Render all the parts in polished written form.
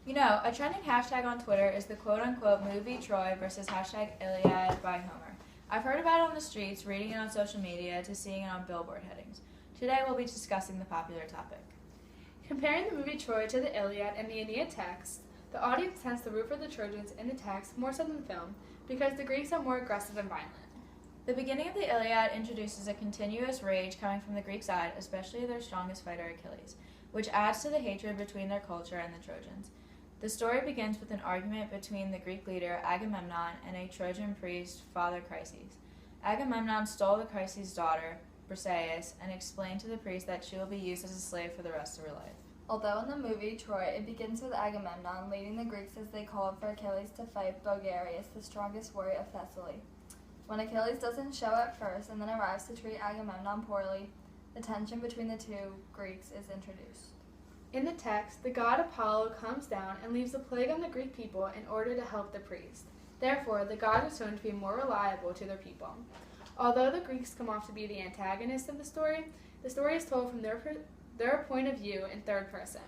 You know, a trending hashtag on Twitter is the quote-unquote movie Troy versus hashtag Iliad by Homer. I've heard about it on the streets, reading it on social media, to seeing it on billboard headings. Today we'll be discussing the popular topic. Comparing the movie Troy to the Iliad and the Aeneid text, the audience tends to root for the Trojans in the text more so than the film because the Greeks are more aggressive and violent. The beginning of the Iliad introduces a continuous rage coming from the Greek side, especially their strongest fighter Achilles, which adds to the hatred between their culture and the Trojans. The story begins with an argument between the Greek leader Agamemnon and a Trojan priest, Father Chryses. Agamemnon stole the Chryses' daughter, Briseis, and explained to the priest that she will be used as a slave for the rest of her life. Although in the movie Troy, it begins with Agamemnon leading the Greeks as they called for Achilles to fight Boagrius, the strongest warrior of Thessaly. When Achilles doesn't show at first and then arrives to treat Agamemnon poorly, the tension between the two Greeks is introduced. In the text, the god Apollo comes down and leaves a plague on the Greek people in order to help the priest. Therefore, the gods are shown to be more reliable to their people. Although the Greeks come off to be the antagonists of the story is told from their point of view in third person.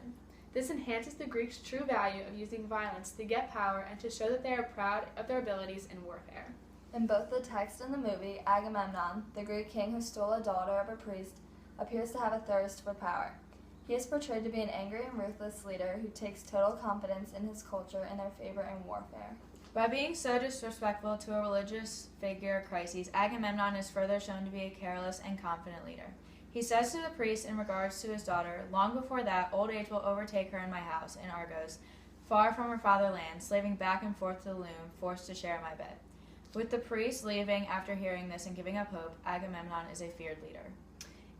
This enhances the Greeks' true value of using violence to get power and to show that they are proud of their abilities in warfare. In both the text and the movie, Agamemnon, the Greek king who stole a daughter of a priest, appears to have a thirst for power. He is portrayed to be an angry and ruthless leader who takes total confidence in his culture and their favor in warfare. By being so disrespectful to a religious figure, Chryses, Agamemnon is further shown to be a careless and confident leader. He says to the priest in regards to his daughter, "Long before that, old age will overtake her in my house, in Argos, far from her fatherland, slaving back and forth to the loom, forced to share my bed." With the priest leaving after hearing this and giving up hope, Agamemnon is a feared leader.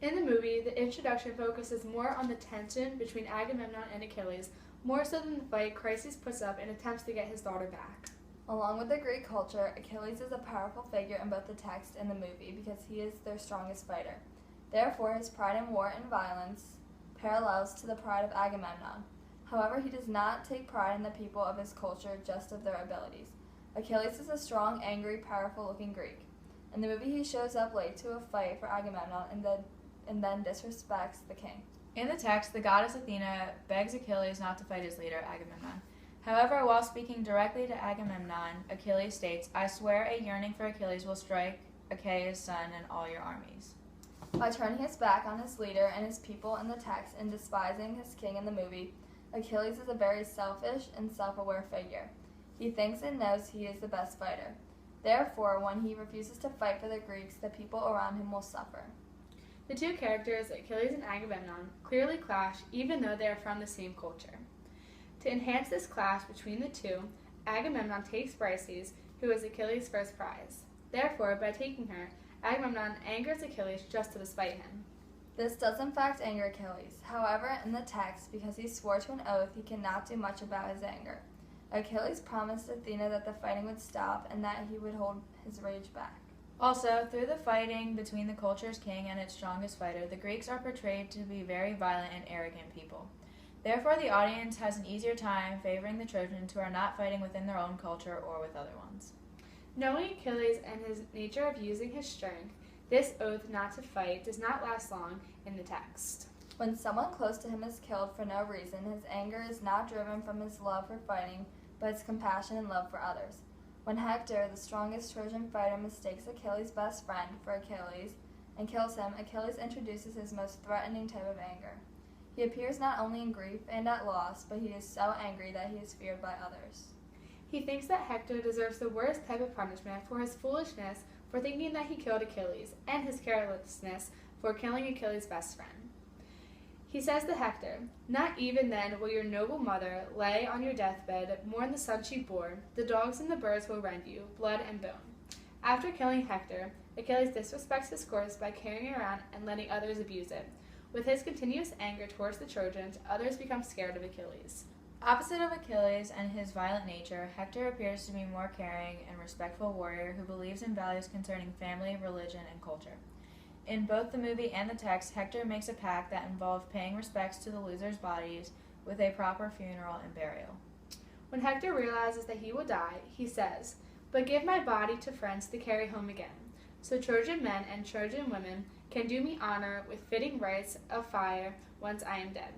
In the movie, the introduction focuses more on the tension between Agamemnon and Achilles, more so than the fight Chryses puts up in attempts to get his daughter back. Along with the Greek culture, Achilles is a powerful figure in both the text and the movie because he is their strongest fighter. Therefore, his pride in war and violence parallels to the pride of Agamemnon. However, he does not take pride in the people of his culture, just of their abilities. Achilles is a strong, angry, powerful-looking Greek. In the movie, he shows up late to a fight for Agamemnon and then disrespects the king. In the text, the goddess Athena begs Achilles not to fight his leader, Agamemnon. However, while speaking directly to Agamemnon, Achilles states, "I swear a yearning for Achilles will strike Achaea's son and all your armies." By turning his back on his leader and his people in the text and despising his king in the movie, Achilles is a very selfish and self-aware figure. He thinks and knows he is the best fighter. Therefore, when he refuses to fight for the Greeks, the people around him will suffer. The two characters, Achilles and Agamemnon, clearly clash even though they are from the same culture. To enhance this clash between the two, Agamemnon takes Briseis, who is Achilles' first prize. Therefore, by taking her, Agamemnon angers Achilles just to despite him. This does in fact anger Achilles. However, in the text, because he swore to an oath, he cannot do much about his anger. Achilles promised Athena that the fighting would stop and that he would hold his rage back. Also, through the fighting between the culture's king and its strongest fighter, the Greeks are portrayed to be very violent and arrogant people. Therefore, the audience has an easier time favoring the Trojans who are not fighting within their own culture or with other ones. Knowing Achilles and his nature of using his strength, this oath not to fight does not last long in the text. When someone close to him is killed for no reason, his anger is not driven from his love for fighting, but his compassion and love for others. When Hector, the strongest Trojan fighter, mistakes Achilles' best friend for Achilles and kills him, Achilles introduces his most threatening type of anger. He appears not only in grief and at loss, but he is so angry that he is feared by others. He thinks that Hector deserves the worst type of punishment for his foolishness for thinking that he killed Achilles, and his carelessness for killing Achilles' best friend. He says to Hector, "Not even then will your noble mother lay on your deathbed, mourn the son she bore, the dogs and the birds will rend you, blood and bone." After killing Hector, Achilles disrespects his corpse by carrying it around and letting others abuse it. With his continuous anger towards the Trojans, others become scared of Achilles. Opposite of Achilles and his violent nature, Hector appears to be a more caring and respectful warrior who believes in values concerning family, religion, and culture. In both the movie and the text, Hector makes a pact that involves paying respects to the losers' bodies with a proper funeral and burial. When Hector realizes that he will die, he says, "But give my body to friends to carry home again, so Trojan men and Trojan women can do me honor with fitting rites of fire once I am dead."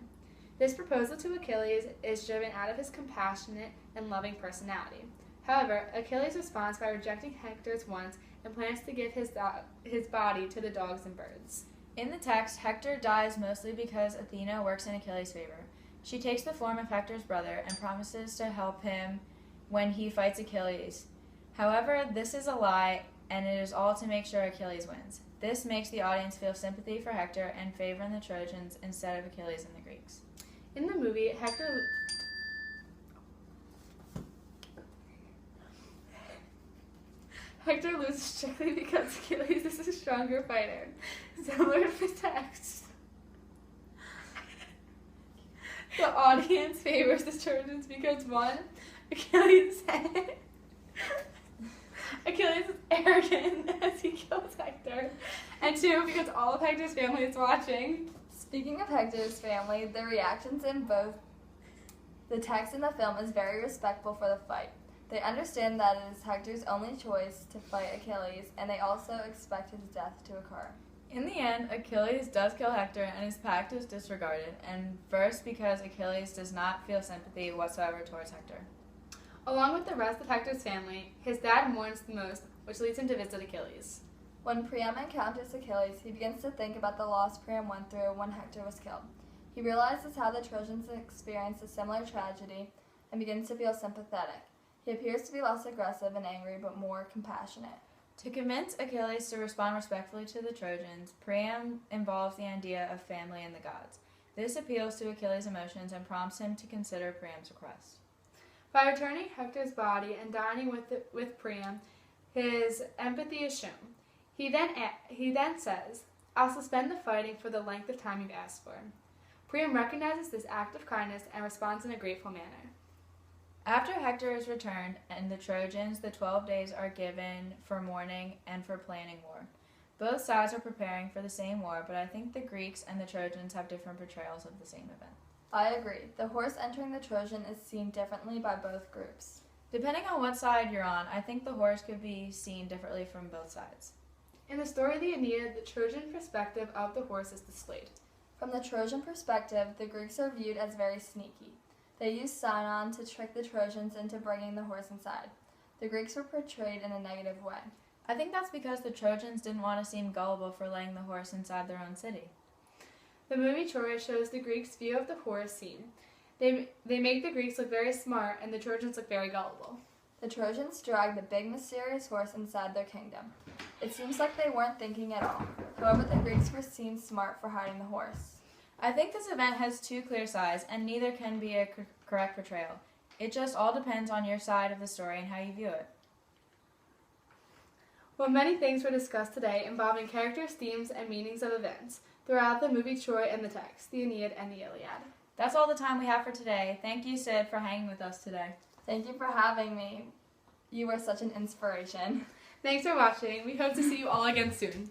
This proposal to Achilles is driven out of his compassionate and loving personality. However, Achilles responds by rejecting Hector's wants and plans to give his body to the dogs and birds. In the text, Hector dies mostly because Athena works in Achilles' favor. She takes the form of Hector's brother and promises to help him when he fights Achilles. However, this is a lie, and it is all to make sure Achilles wins. This makes the audience feel sympathy for Hector and favor in the Trojans instead of Achilles and the Greeks. In the movie, Hector loses strictly because Achilles is a stronger fighter. Similar to the text, the audience favors the Trojans because 1, Achilles is arrogant as he kills Hector, and 2, because all of Hector's family is watching. Speaking of Hector's family, the reactions in both the text and the film is very respectful for the fight. They understand that it is Hector's only choice to fight Achilles, and they also expect his death to occur. In the end, Achilles does kill Hector and his pact is disregarded, and first because Achilles does not feel sympathy whatsoever towards Hector. Along with the rest of Hector's family, his dad mourns the most, which leads him to visit Achilles. When Priam encounters Achilles, he begins to think about the loss Priam went through when Hector was killed. He realizes how the Trojans experienced a similar tragedy and begins to feel sympathetic. He appears to be less aggressive and angry, but more compassionate. To convince Achilles to respond respectfully to the Trojans, Priam involves the idea of family and the gods. This appeals to Achilles' emotions and prompts him to consider Priam's request. By returning Hector's body and dining with Priam, his empathy is shown. He then says, "I'll suspend the fighting for the length of time you've asked for." Priam recognizes this act of kindness and responds in a grateful manner. After Hector is returned and the Trojans, the 12 days are given for mourning and for planning war. Both sides are preparing for the same war, but I think the Greeks and the Trojans have different portrayals of the same event. I agree. The horse entering the Trojan is seen differently by both groups. Depending on what side you're on, I think the horse could be seen differently from both sides. In the story of the Aeneid, the Trojan perspective of the horse is displayed. From the Trojan perspective, the Greeks are viewed as very sneaky. They used Sinon to trick the Trojans into bringing the horse inside. The Greeks were portrayed in a negative way. I think that's because the Trojans didn't want to seem gullible for letting the horse inside their own city. The movie Troy shows the Greeks' view of the horse scene. They make the Greeks look very smart and the Trojans look very gullible. The Trojans drag the big mysterious horse inside their kingdom. It seems like they weren't thinking at all. However, the Greeks were seen smart for hiding the horse. I think this event has two clear sides, and neither can be a correct portrayal. It just all depends on your side of the story and how you view it. Well, many things were discussed today involving characters, themes, and meanings of events throughout the movie Troy and the text, the Aeneid and the Iliad. That's all the time we have for today. Thank you, Sid, for hanging with us today. Thank you for having me. You were such an inspiration. Thanks for watching. We hope to see you all again soon.